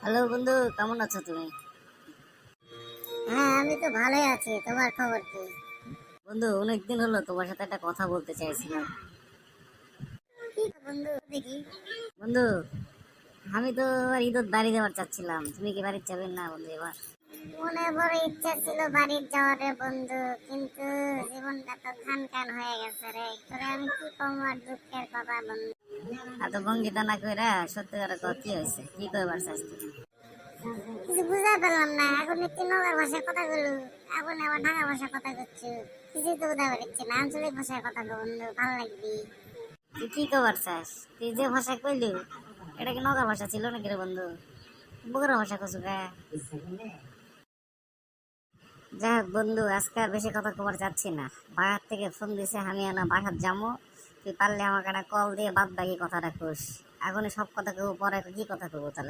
Hello বন্ধু, কেমন আছো তুমি? হ্যাঁ, আমি তো ভালোই আছি। তোমার খবর কি? বন্ধু, অনেকদিন হলো তোমার সাথে একটা কথা বলতে চাইছিলাম। কি বন্ধু দেখি। বন্ধু, আমি তো এবার ঈদত বাড়ি যাওয়ার চাচ্ছিলাম, তুমি কি বাড়ি যাবেন না বন্ধু এবার? মনে বড় ইচ্ছা ছিল বাড়ির যাওয়ার রে বন্ধু, কিন্তু জীবনটা তো খান খান হয়ে গেছে রে। তোরে আমি কি কম আর দুঃখের কথা বন্ধু। এত ভঙ্গিটা না কইরা সত্যি করে কও, কি হয়েছে, কি কইবার চাইছ তুমি? কিছু বুঝা পেলাম না। এখন একটু নগর ভাষায় কথা বলু, এখন আবার ঢাকা ভাষায় কথা করছো। কিছুই তো বুঝা পারছি না। আঞ্চলিক ভাষায় কথা কো বন্ধু, ভালো লাগবি। তুই কি কইবার চাস? তুই যে ভাষা কইলি এটা কি নগর ভাষা ছিল নাকি রে বন্ধু? বগুড়া ভাষা কছু কে? যাই হোক বন্ধু, আজকে আর বেশি কথা কবার চাচ্ছি না। বাসার থেকে ফোন দিছে, আমি না বাসার যাবো। তুই পারলে আমাকে একটা কল দিয়ে বাদ বাকি কথাটা কোস। এখনই সব কথা কেউ, পরে কি কথা কবো তাহলে?